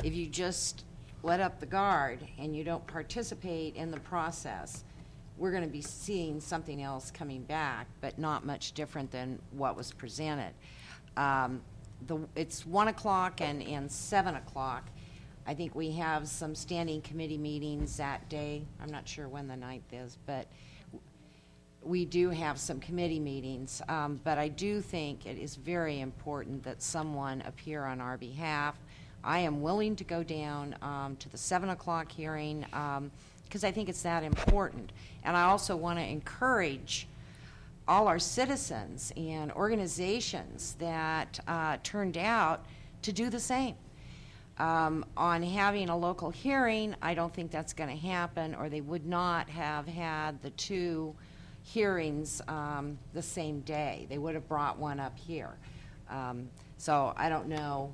If you just let up the guard and you don't participate in the process, we're going to be seeing something else coming back, but not much different than what was presented. It's 1 o'clock and 7 o'clock. I think we have some standing committee meetings that day. I'm not sure when the 9th is, but we do have some committee meetings. But I do think it is very important that someone appear on our behalf. I am willing to go down to the 7 o'clock hearing because I think it's that important. And I also want to encourage all our citizens and organizations that turned out to do the same. On having a local hearing, I don't think that's going to happen, or they would not have had the 2 hearings the same day. They would have brought one up here. So I don't know.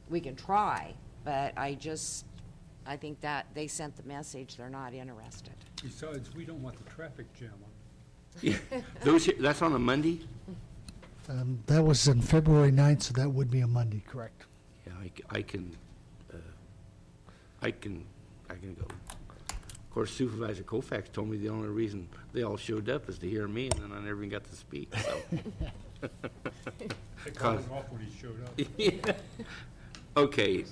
We can try, but I think that they sent the message they're not interested. Besides, we don't want the traffic jam on. Yeah. That's on a Monday? That was on February 9th, so that would be a Monday, correct? Yeah, I can go. Of course, Supervisor Koufax told me the only reason they all showed up is to hear me, and then I never even got to speak. So. They called him off when he showed up. Yeah. Okay,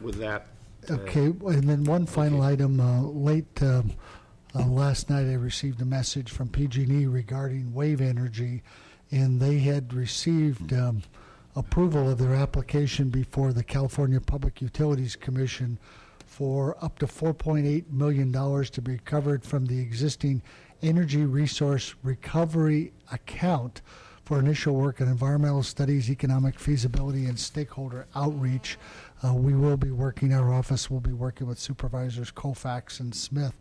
with that. Okay, and then one final item. Late last night I received a message from PG&E regarding wave energy, and they had received approval of their application before the California Public Utilities Commission for up to $4.8 million to be recovered from the existing Energy Resource Recovery Account for initial work on environmental studies, economic feasibility, and stakeholder outreach. We will be working, our office will be working with Supervisors Koufax and Smith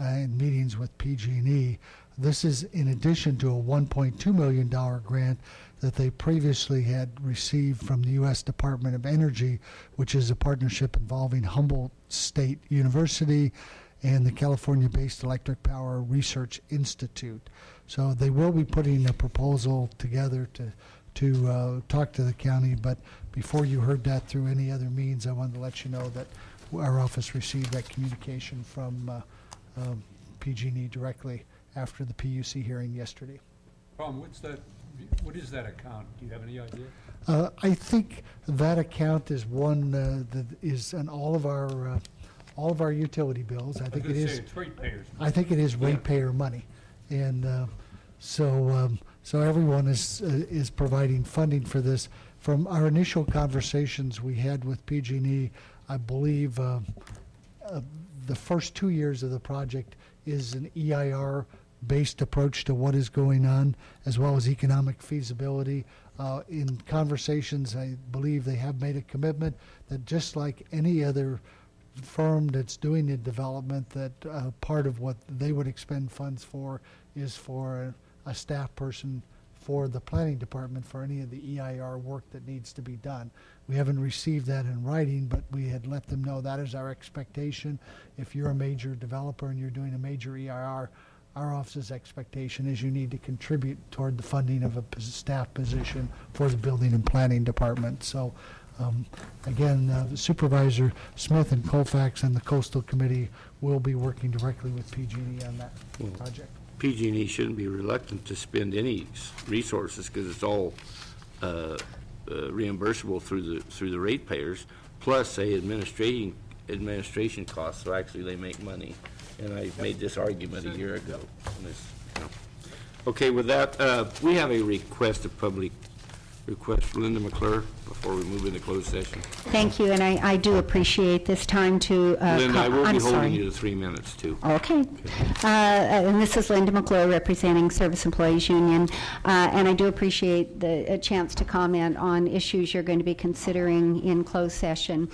in meetings with PG&E. This is in addition to a $1.2 million grant that they previously had received from the U.S. Department of Energy, which is a partnership involving Humboldt State University and the California-based Electric Power Research Institute. So they will be putting a proposal together to talk to the county, but before you heard that through any other means, I wanted to let you know that our office received that communication from PG&E directly after the PUC hearing yesterday. Tom, what is that account? Do you have any idea? I think that account is one that is on all of our utility bills. I think it is. It's ratepayers. I think it is ratepayer money, and so everyone is providing funding for this. From our initial conversations we had with PG&E, I believe the first 2 years of the project is an EIR-based approach to what is going on, as well as economic feasibility. In conversations, I believe they have made a commitment that just like any other firm that's doing the development, that part of what they would expend funds for is for a staff person for the planning department for any of the EIR work that needs to be done. We haven't received that in writing, but we had let them know that is our expectation. If you're a major developer and you're doing a major EIR, our office's expectation is you need to contribute toward the funding of a staff position for the building and planning department. So again, Supervisor Smith and Koufax and the Coastal Committee will be working directly with PG&E on that project. PG&E shouldn't be reluctant to spend any resources because it's all reimbursable through the ratepayers, plus say administration costs. So actually, they make money, and I made this argument a year ago. Okay, with that, we have a request for Linda McClure before we move into closed session. Thank you, and I do appreciate this time to Linda, I will be holding you to 3 minutes, too. Okay. And this is Linda McClure representing Service Employees Union, and I do appreciate the chance to comment on issues you're going to be considering in closed session.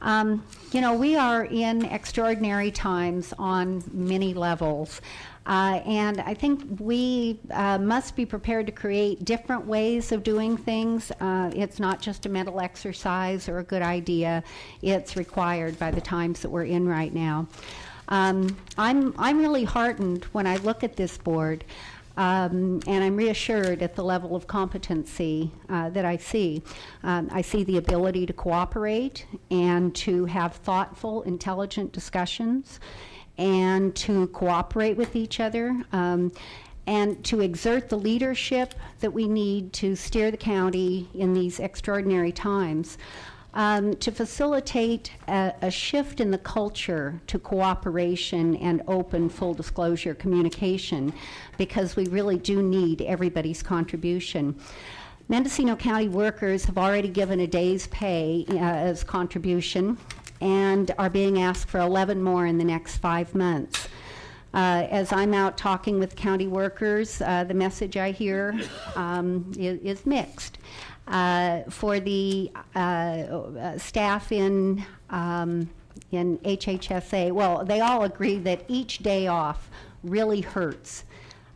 You know, we are in extraordinary times on many levels. And I think we must be prepared to create different ways of doing things. It's not just a mental exercise or a good idea. It's required by the times that we're in right now. I'm really heartened when I look at this board And I'm reassured at the level of competency that I see. I see the ability to cooperate and to have thoughtful, intelligent discussions and to cooperate with each other. And to exert the leadership that we need to steer the county in these extraordinary times. To facilitate a shift in the culture to cooperation and open, full disclosure communication, because we really do need everybody's contribution. Mendocino County workers have already given a day's pay as contribution and are being asked for 11 more in the next 5 months. As I'm out talking with county workers, the message I hear is mixed. For the staff in HHSA, well, they all agree that each day off really hurts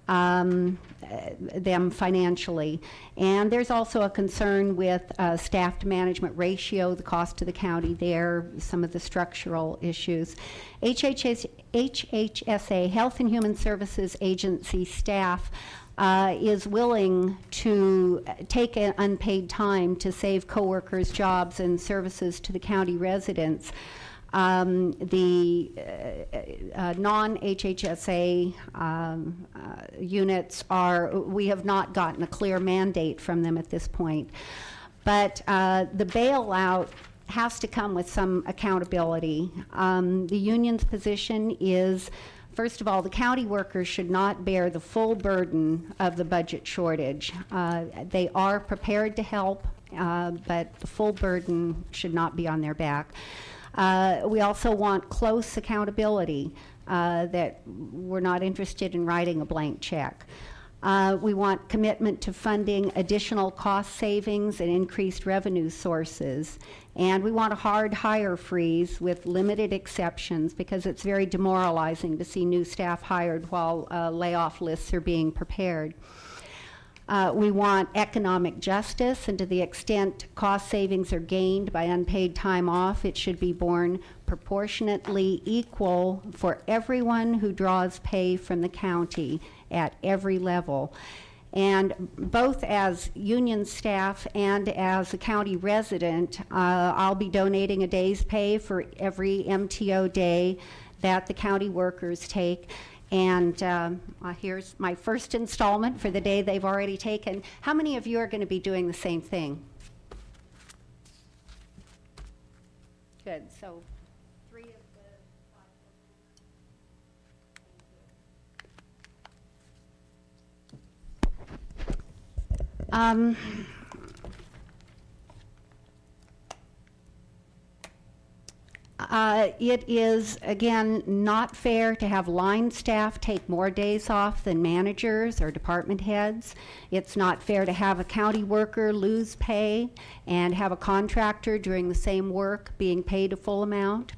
them financially. And there's also a concern with staff to management ratio, the cost to the county there, some of the structural issues. HHSA, Health and Human Services Agency staff, is willing to take unpaid time to save coworkers' jobs and services to the county residents. The non-HHSA units we have not gotten a clear mandate from them at this point. But the bailout has to come with some accountability. The union's position is, first of all, the county workers should not bear the full burden of the budget shortage. They are prepared to help, but the full burden should not be on their back. We also want close accountability, that we're not interested in writing a blank check. We want commitment to funding additional cost savings and increased revenue sources. And we want a hard hire freeze with limited exceptions, because it's very demoralizing to see new staff hired while layoff lists are being prepared. We want economic justice, and to the extent cost savings are gained by unpaid time off, it should be borne proportionately equal for everyone who draws pay from the county at every level. And both as union staff and as a county resident, I'll be donating a day's pay for every MTO day that the county workers take. And here's my first installment for the day they've already taken. How many of you are going to be doing the same thing? Good. So 3 of the 5. It is, again, not fair to have line staff take more days off than managers or department heads. It's not fair to have a county worker lose pay and have a contractor doing the same work being paid a full amount.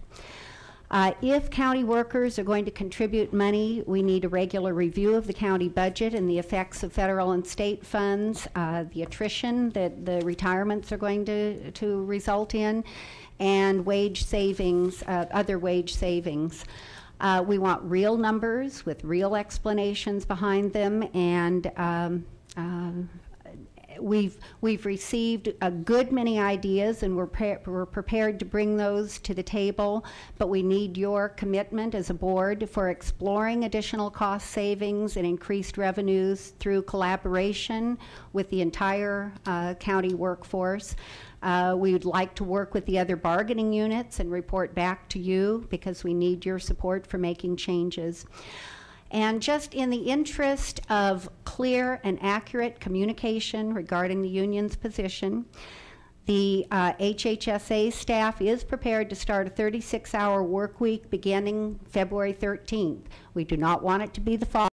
If county workers are going to contribute money, we need a regular review of the county budget and the effects of federal and state funds, the attrition that the retirements are going to result in, and wage savings, other wage savings. We want real numbers with real explanations behind them, and we've received a good many ideas, and we're prepared to bring those to the table, but we need your commitment as a board for exploring additional cost savings and increased revenues through collaboration with the entire county workforce. We would like to work with the other bargaining units and report back to you, because we need your support for making changes. And just in the interest of clear and accurate communication regarding the union's position, the HHSA staff is prepared to start a 36-hour work week beginning February 13th. We do not want it to be the fall.